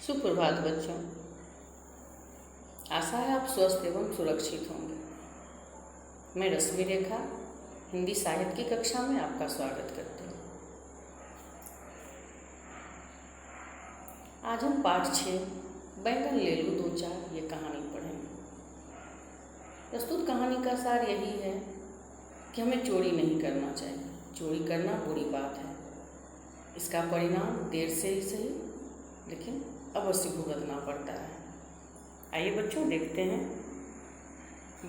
सुप्रभात बच्चों। आशा है आप स्वस्थ एवं सुरक्षित होंगे। मैं रश्मि रेखा हिंदी साहित्य की कक्षा में आपका स्वागत करती हूँ। आज हम पाठ 6 बैंगन ले लूं दो चार ये कहानी पढ़ेंगे। प्रस्तुत कहानी का सार यही है कि हमें चोरी नहीं करना चाहिए। चोरी करना बुरी बात है। इसका परिणाम देर से ही सही लेकिन अवश्य भुगतना पड़ता है। आइए बच्चों देखते हैं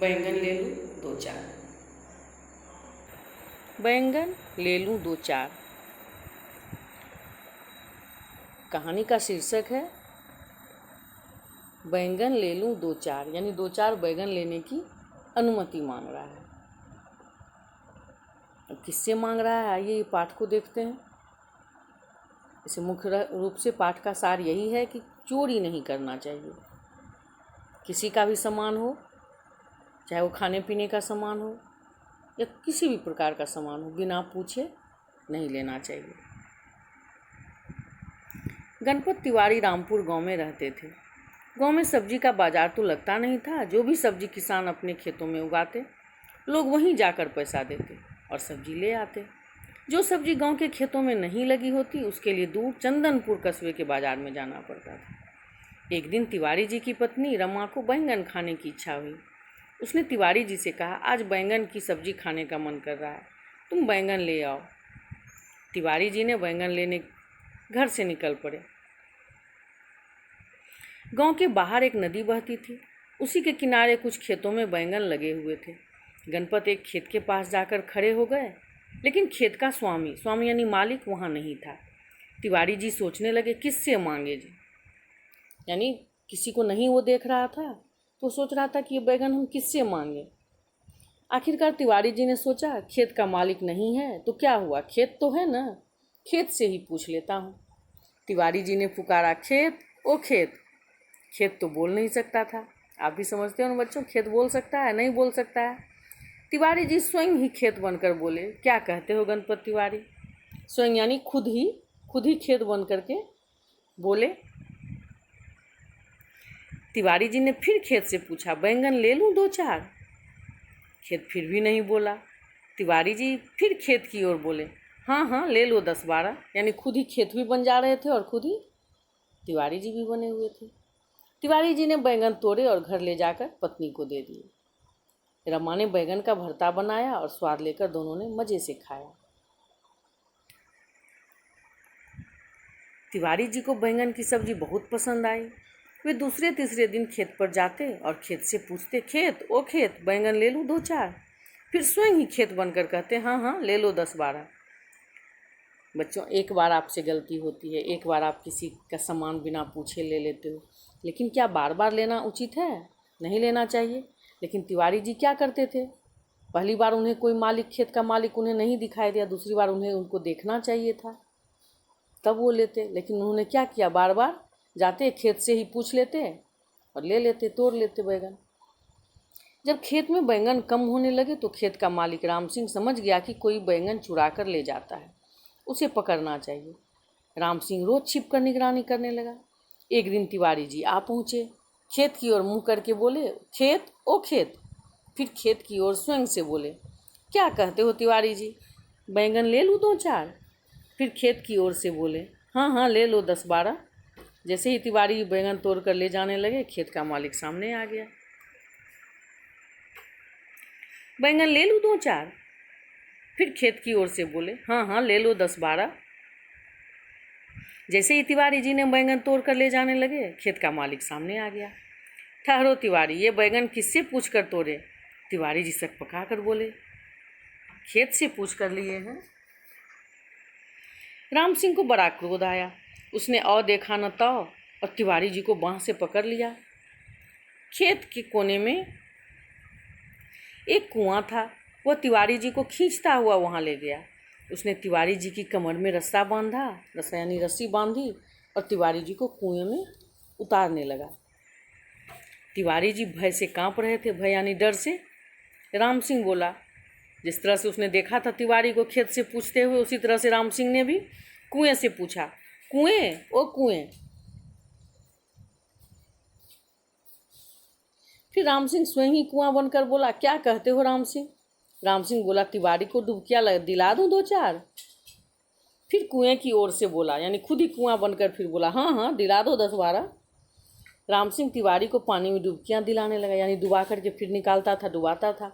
बैंगन ले लूं दो चार। बैंगन ले लूं दो चार। कहानी का शीर्षक है बैंगन ले लूं दो चार, यानी दो चार बैंगन लेने की अनुमति मांग रहा है। अब किससे मांग रहा है, आइए ये पाठ को देखते हैं। इसे मुख्य रूप से पाठ का सार यही है कि चोरी नहीं करना चाहिए। किसी का भी सामान हो, चाहे वो खाने पीने का सामान हो या किसी भी प्रकार का सामान हो, बिना पूछे नहीं लेना चाहिए। गणपत तिवारी रामपुर गांव में रहते थे। गांव में सब्जी का बाजार तो लगता नहीं था। जो भी सब्जी किसान अपने खेतों में उगाते, लोग वहीं जाकर पैसा देते और सब्जी ले आते। जो सब्जी गांव के खेतों में नहीं लगी होती, उसके लिए दूर चंदनपुर कस्बे के बाजार में जाना पड़ता था। एक दिन तिवारी जी की पत्नी रमा को बैंगन खाने की इच्छा हुई। उसने तिवारी जी से कहा, आज बैंगन की सब्जी खाने का मन कर रहा है, तुम बैंगन ले आओ। तिवारी जी ने बैंगन लेने घर से निकल पड़े। गांव के बाहर एक नदी बहती थी। उसी के किनारे कुछ खेतों में बैंगन लगे हुए थे। गणपत एक खेत के पास जाकर खड़े हो गए, लेकिन खेत का स्वामी यानी मालिक वहाँ नहीं था। तिवारी जी सोचने लगे, किससे मांगे जी, यानी किसी को नहीं वो देख रहा था, तो सोच रहा था कि ये बैगन हम किससे मांगे। आखिरकार तिवारी जी ने सोचा, खेत का मालिक नहीं है तो क्या हुआ, खेत तो है ना, खेत से ही पूछ लेता हूँ। तिवारी जी ने पुकारा, खेत ओ खेत। खेत तो बोल नहीं सकता था। आप भी समझते हो ना बच्चों, खेत बोल सकता है, नहीं बोल सकता है। तिवारी जी स्वयं ही खेत बनकर बोले, क्या कहते हो गणपत तिवारी। स्वयं यानी खुद ही खेत बन करके बोले। तिवारी जी ने फिर खेत से पूछा, बैंगन ले लूं दो चार। खेत फिर भी नहीं बोला। तिवारी जी फिर खेत की ओर बोले, हाँ हाँ ले लो 10-12, यानी खुद ही खेत भी बन जा रहे थे और खुद ही तिवारी जी भी बने हुए थे। तिवारी जी ने बैंगन तोड़े और घर ले जाकर पत्नी को दे दिए। रमा ने बैंगन का भरता बनाया और स्वाद लेकर दोनों ने मजे से खाया। तिवारी जी को बैंगन की सब्जी बहुत पसंद आई। वे दूसरे तीसरे दिन खेत पर जाते और खेत से पूछते, खेत ओ खेत, बैंगन ले लूं दो चार। फिर स्वयं ही खेत बनकर कहते, हाँ हाँ ले लो 10-12। बच्चों, एक बार आपसे गलती होती है, एक बार आप किसी का सामान बिना पूछे ले लेते हो, लेकिन क्या बार बार लेना उचित है? नहीं लेना चाहिए। लेकिन तिवारी जी क्या करते थे, पहली बार उन्हें कोई मालिक, खेत का मालिक उन्हें नहीं दिखाई दिया, दूसरी बार उन्हें उनको देखना चाहिए था, तब वो लेते। लेकिन उन्होंने क्या किया, बार बार जाते खेत से ही पूछ लेते और ले लेते, तोड़ लेते बैंगन। जब खेत में बैंगन कम होने लगे तो खेत का मालिक राम सिंह समझ गया कि कोई बैंगन चुरा कर ले जाता है, उसे पकड़ना चाहिए। राम सिंह रोज छिप कर निगरानी करने लगा। एक दिन तिवारी जी आ पहुँचे। खेत की ओर मुँह करके बोले, खेत ओ खेत। फिर खेत की ओर स्वयं से बोले, क्या कहते हो तिवारी जी, बैंगन ले लूँ दो चार। फिर खेत की ओर से बोले, हाँ हाँ ले लो 10-12। जैसे ही तिवारी बैंगन तोड़ कर ले जाने लगे, खेत का मालिक सामने आ गया। बैंगन ले लूँ दो चार। फिर खेत की ओर से बोले, हाँ हाँ ले लो 10-12। जैसे ही तिवारी जी ने बैंगन तोड़ कर ले जाने लगे, खेत का मालिक सामने आ गया। ठहरो तिवारी, ये बैंगन किससे पूछ कर तोड़े? तिवारी जी सक पका कर बोले, खेत से पूछ कर लिए हैं। राम सिंह को बड़ा क्रोध आया। उसने देखा न तौ और तिवारी जी को बाँह से पकड़ लिया। खेत के कोने में एक कुआं था। वह तिवारी जी को खींचता हुआ वहाँ ले गया। उसने तिवारी जी की कमर में रस्सा यानी रस्सी बांधी और तिवारी जी को कुएं में उतारने लगा। तिवारी जी भय से कांप रहे थे, भय यानी डर से। राम सिंह बोला, जिस तरह से उसने देखा था तिवारी को खेत से पूछते हुए, उसी तरह से राम सिंह ने भी कुएं से पूछा, कुएं ओ कुएं। फिर राम सिंह स्वयं ही कुआं बनकर बोला, क्या कहते हो राम सिंह? राम सिंह बोला, तिवारी को डुबकियाँ दिला दूं 2-4। फिर कुएं की ओर से बोला, यानी खुद ही कुआं बनकर फिर बोला, हाँ हाँ दिला दो 10-12। राम सिंह तिवारी को पानी में डुबकियाँ दिलाने लगा, यानी डुबा करके फिर निकालता था, डुबाता था।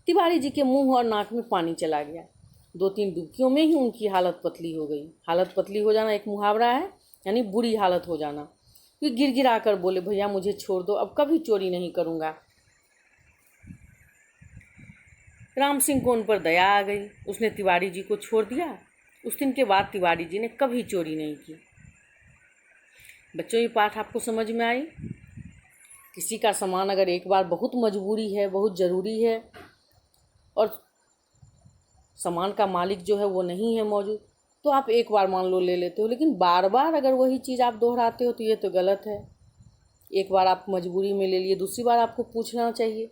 तिवारी जी के मुंह और नाक में पानी चला गया। 2-3 डुबकियों में ही उनकी हालत पतली हो गई। हालत पतली हो जाना एक मुहावरा है, यानी बुरी हालत हो जाना। फिर गिड़गिड़ा कर बोले, भैया मुझे छोड़ दो, अब कभी चोरी नहीं करूँगा। राम सिंह को उन पर दया आ गई, उसने तिवारी जी को छोड़ दिया। उस दिन के बाद तिवारी जी ने कभी चोरी नहीं की। बच्चों, ये पाठ आपको समझ में आई? किसी का सामान अगर एक बार बहुत मजबूरी है, बहुत ज़रूरी है और सामान का मालिक जो है वो नहीं है मौजूद, तो आप एक बार मान लो ले लेते हो, लेकिन बार बार अगर वही चीज़ आप दोहराते हो तो ये तो गलत है। एक बार आप मजबूरी में ले लिए, दूसरी बार आपको पूछना चाहिए।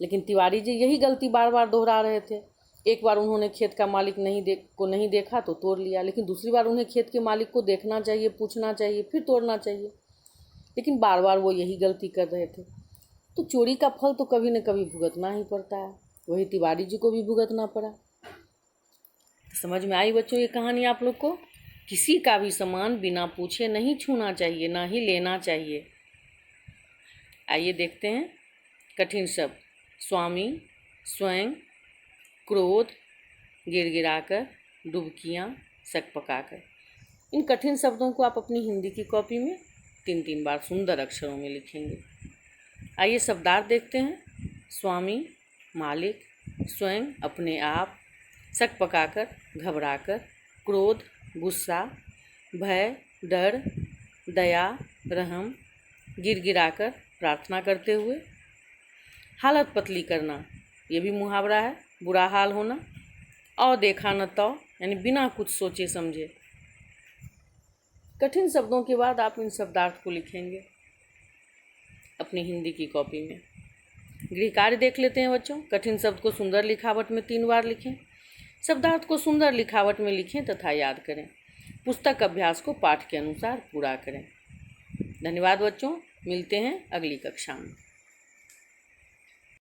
लेकिन तिवारी जी यही गलती बार बार दोहरा रहे थे। एक बार उन्होंने खेत का मालिक नहीं देखा तो तोड़ लिया, लेकिन दूसरी बार उन्हें खेत के मालिक को देखना चाहिए, पूछना चाहिए, फिर तोड़ना चाहिए। लेकिन बार बार वो यही गलती कर रहे थे। तो चोरी का फल तो कभी न कभी भुगतना ही पड़ता है। वही तिवारी जी को भी भुगतना पड़ा। तो समझ में आई बच्चों ये कहानी आप लोग को? किसी का भी सामान बिना पूछे नहीं छूना चाहिए, ना ही लेना चाहिए। आइए देखते हैं कठिन शब्द। स्वामी, स्वयं, क्रोध, गिड़गिड़ाकर, डुबकियाँ, सकपकाकर। इन कठिन शब्दों को आप अपनी हिंदी की कॉपी में 3-3 बार सुंदर अक्षरों में लिखेंगे। आइए शब्दार्थ देखते हैं। स्वामी, मालिक, स्वयं, अपने आप, सकपकाकर, घबराकर, क्रोध, गुस्सा, भय, डर, दया, रहम, गिड़गिड़ाकर, प्रार्थना करते हुए। हालत पतली करना, ये भी मुहावरा है, बुरा हाल होना। और देखा न तो, यानी बिना कुछ सोचे समझे। कठिन शब्दों के बाद आप इन शब्दार्थ को लिखेंगे अपनी हिंदी की कॉपी में। गृह कार्य देख लेते हैं बच्चों। कठिन शब्द को सुंदर लिखावट में 3 बार लिखें। शब्दार्थ को सुंदर लिखावट में लिखें तथा याद करें। पुस्तक अभ्यास को पाठ के अनुसार पूरा करें। धन्यवाद बच्चों, मिलते हैं अगली कक्षा में।